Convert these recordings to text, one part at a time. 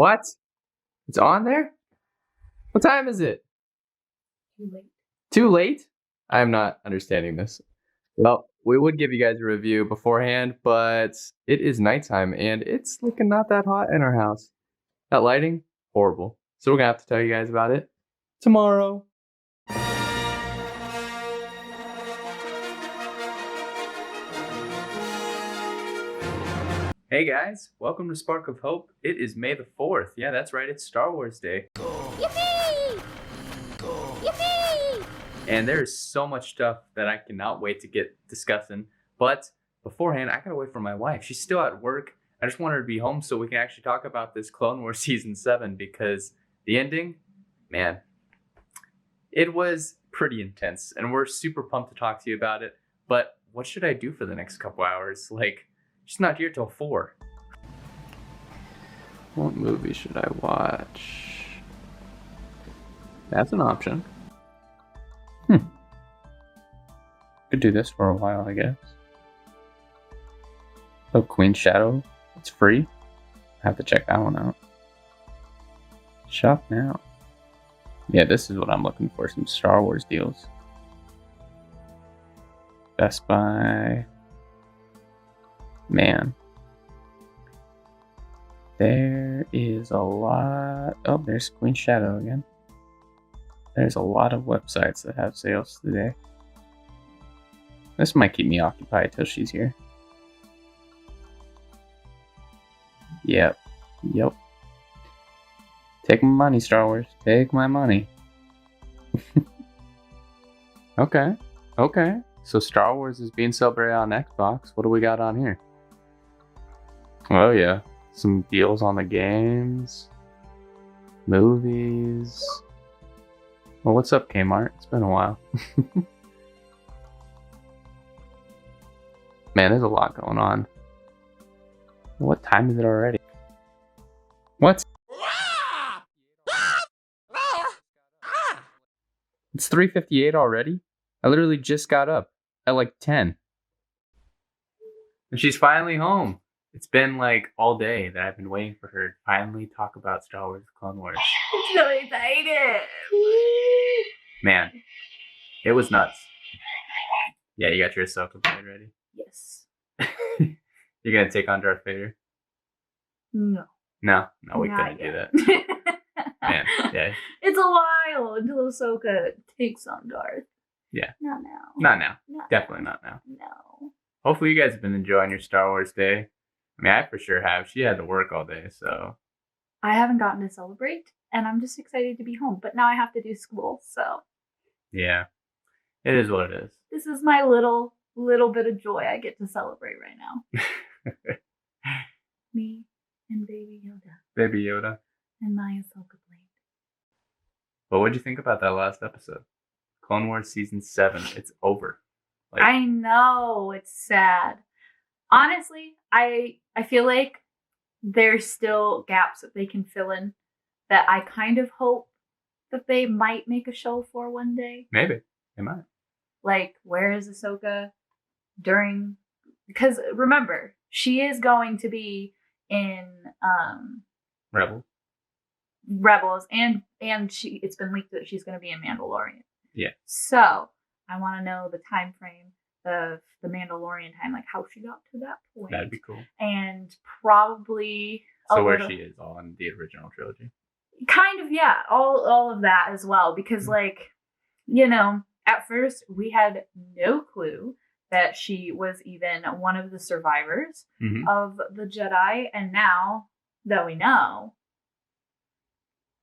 What? It's on there? What time is it? Too late. Too late? I'm not understanding this. Well, we would give you guys a review beforehand, but it is nighttime and it's looking not that hot in our house. That lighting, horrible. So we're gonna have to tell you guys about it tomorrow. Hey guys, welcome to Spark of Hope. It is May the 4th. Yeah, that's right, it's Star Wars Day. Yippee! Yippee! And there's so much stuff that I cannot wait to get discussing. But beforehand, I gotta wait for my wife. She's still at work. I just want her to be home so we can actually talk about this Clone Wars Season 7 because the ending, man, it was pretty intense. And we're super pumped to talk to you about it. But what should I do for the next couple hours? Like, she's not here till 4. What movie should I watch? That's an option. Could do this for a while, I guess. Oh, Queen's Shadow. It's free. I have to check that one out. Shop now. Yeah, this is what I'm looking for. Some Star Wars deals. Best Buy. Man. There is a lot. Oh, there's Queen's Shadow again. There's a lot of websites that have sales today. This might keep me occupied till she's here. Yep. Take my money, Star Wars. Take my money. Okay. So Star Wars is being celebrated on Xbox. What do we got on here? Oh yeah. Some deals on the games. Movies. Well, what's up, Kmart? It's been a while. Man, there's a lot going on. What time is it already? What? It's 3:58 already? I literally just got up at like 10. And she's finally home. It's been like all day that I've been waiting for her to finally talk about Star Wars Clone Wars. I'm so excited. Man, it was nuts. Yeah, you got your Ahsoka blade ready? Yes. You're gonna take on Darth Vader? No, we couldn't do that. Man, yeah. It's a while until Ahsoka takes on Darth. Yeah. Not now. Not now. Definitely not now. No. Hopefully you guys have been enjoying your Star Wars day. I mean, I for sure have. She had to work all day, so. I haven't gotten to celebrate, and I'm just excited to be home. But now I have to do school, so. Yeah. It is what it is. This is my little bit of joy I get to celebrate right now. Me and Baby Yoda. Baby Yoda. And my Ahsoka blade. But what'd you think about that last episode? Clone Wars Season 7. It's over. Like, I know. It's sad. Honestly, I feel like there's still gaps that they can fill in that I kind of hope that they might make a show for one day. Maybe. They might. Like, where is Ahsoka during... Because remember, she is going to be in Rebels, and it's been leaked that she's going to be in Mandalorian. Yeah. So I want to know the time frame of the Mandalorian time, like how she got to that point. That'd be cool. And probably so where she is on the original trilogy. Kind of, yeah, all of that as well, because like, you know, at first we had no clue that she was even one of the survivors of the Jedi, and now that we know,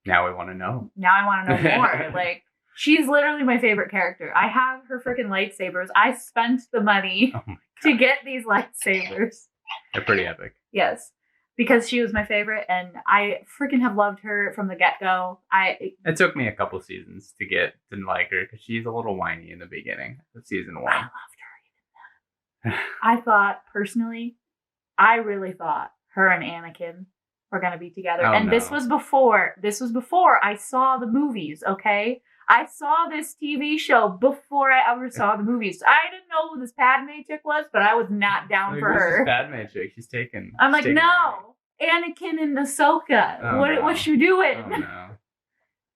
now we want to know. Now I want to know more. Like, she's literally my favorite character. I have her freaking lightsabers. I spent the money to get these lightsabers. They're pretty epic. Yes, because she was my favorite, and I freaking have loved her from the get-go. It took me a couple seasons to get to like her, because she's a little whiny in the beginning of season 1. I loved her even then. I thought, personally, I really thought her and Anakin were going to be together. This was before I saw the movies, okay? I saw this TV show before I ever saw the movies. I didn't know who this Padme chick was, but I was not down for her. This Padme chick, she's taken. I'm like, no. Anakin and Ahsoka. Oh, What you doing? Oh, no.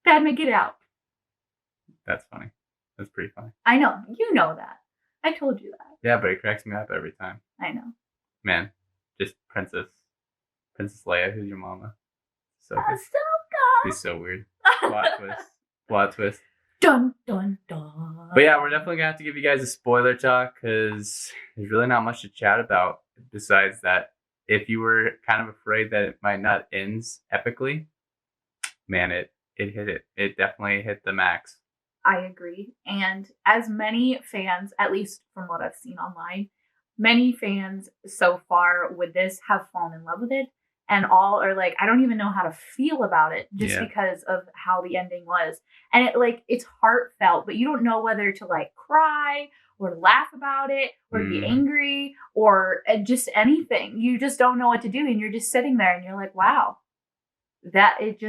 Padme, get out. That's funny. That's pretty funny. I know. You know that. I told you that. Yeah, but it cracks me up every time. I know. Man, just Princess Leia, who's your mama. So good. Ahsoka! She's so weird. Plot twist. Dun, dun, dun. But yeah, we're definitely going to have to give you guys a spoiler talk because there's really not much to chat about besides that. If you were kind of afraid that it might not end epically, man, it hit it. It definitely hit the max. I agree. And as many fans, at least from what I've seen online, many fans so far with this have fallen in love with it. And all are like, I don't even know how to feel about it just because of how the ending was. And it's heartfelt, but you don't know whether to like cry or laugh about it or be angry or just anything. You just don't know what to do. And you're just sitting there and you're like, wow, it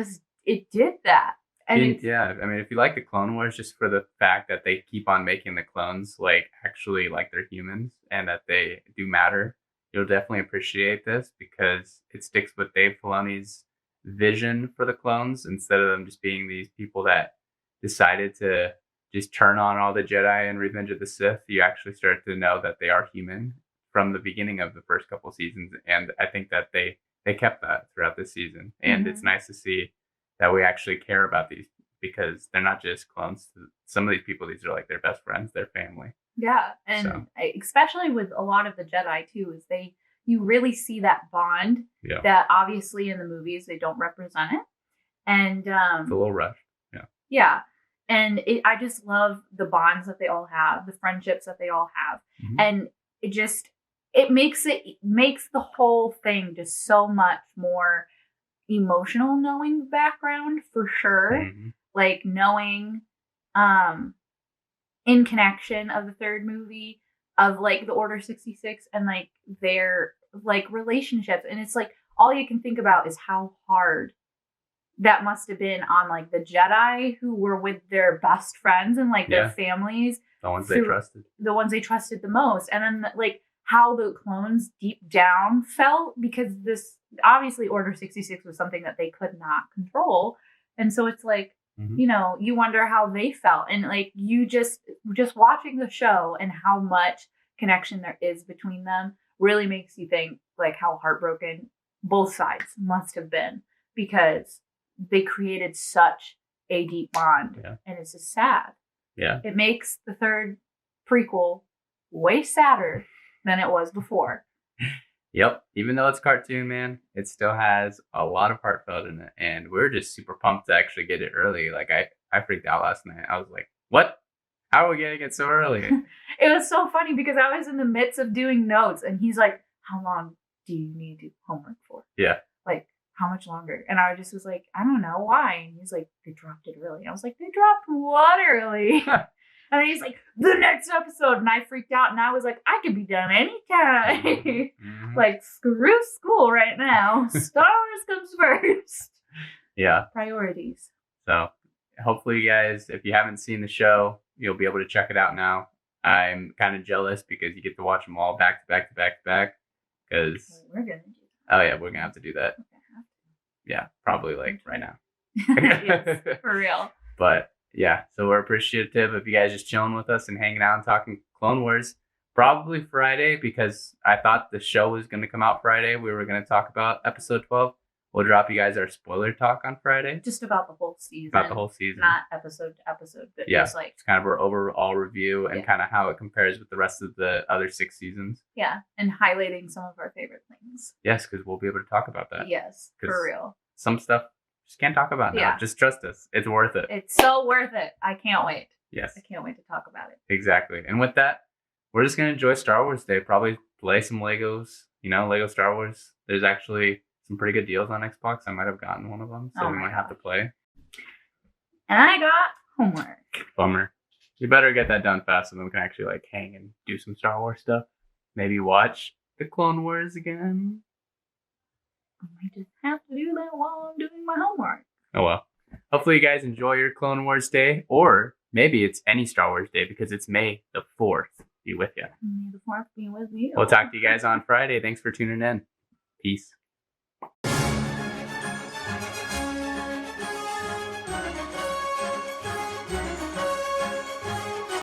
did that. And yeah, I mean, if you like the Clone Wars, just for the fact that they keep on making the clones like actually like they're humans and that they do matter, you'll definitely appreciate this because it sticks with Dave Filoni's vision for the clones instead of them just being these people that decided to just turn on all the Jedi in Revenge of the Sith. You actually start to know that they are human from the beginning of the first couple seasons, and I think that they kept that throughout this season, and it's nice to see that we actually care about these because they're not just clones. Some of these people, these are like their best friends, their family. Yeah, and especially with a lot of the Jedi too, is you really see that bond that obviously in the movies they don't represent it, and it's a little rough. Yeah, and I just love the bonds that they all have, the friendships that they all have, and it makes the whole thing just so much more emotional knowing the background for sure. Like knowing in connection of the third movie of like the Order 66 and like their like relationships, and it's like all you can think about is how hard that must have been on like the Jedi who were with their best friends and like their families, the ones they trusted the most, and then like how the clones deep down felt, because this obviously Order 66 was something that they could not control, and so it's like you know, you wonder how they felt, and like you just watching the show and how much connection there is between them really makes you think like how heartbroken both sides must have been, because they created such a deep bond, and it's just sad. It makes the third prequel way sadder than it was before. Yep. Even though it's cartoon, man, it still has a lot of heartfelt in it. And we're just super pumped to actually get it early. Like I freaked out last night. I was like, what? How are we getting it so early? It was so funny because I was in the midst of doing notes and he's like, how long do you need to do homework for? Yeah. Like, how much longer? And I just was like, I don't know. Why? And he's like, they dropped it early. I was like, they dropped what early? And then he's like, the next episode. And I freaked out and I was like, I could be done anytime. Like, screw school right now. Star Wars comes first. Yeah. Priorities. So hopefully you guys, if you haven't seen the show, you'll be able to check it out now. I'm kind of jealous because you get to watch them all back to back to back to back. Because we're gonna do that. Oh yeah, we're gonna have to do that. Yeah, probably like right now. Yes, for real. But yeah, so we're appreciative of you guys just chilling with us and hanging out and talking Clone Wars. Probably Friday, because I thought the show was going to come out Friday. We were going to talk about episode 12. We'll drop you guys our spoiler talk on Friday. Just about the whole season. About the whole season. Not episode to episode, but just like... It's kind of our overall review and kind of how it compares with the rest of the other 6 seasons. Yeah, and highlighting some of our favorite things. Yes, because we'll be able to talk about that. Yes, for real. Some stuff just can't talk about now. Just trust us. It's worth it. It's so worth it. I can't wait. Yes. I can't wait to talk about it. Exactly. And with that, we're just going to enjoy Star Wars Day. Probably play some Legos, Lego Star Wars. There's actually some pretty good deals on Xbox. I might have gotten one of them, so we might have to play. And I got homework. Bummer. You better get that done fast so then we can actually like hang and do some Star Wars stuff. Maybe watch the Clone Wars again. I just have to do that while I'm doing my homework. Oh well. Hopefully you guys enjoy your Clone Wars Day, or maybe it's any Star Wars Day because it's May the 4th. Be with you. May the 4th be with you. We'll talk to you guys on Friday. Thanks for tuning in. Peace.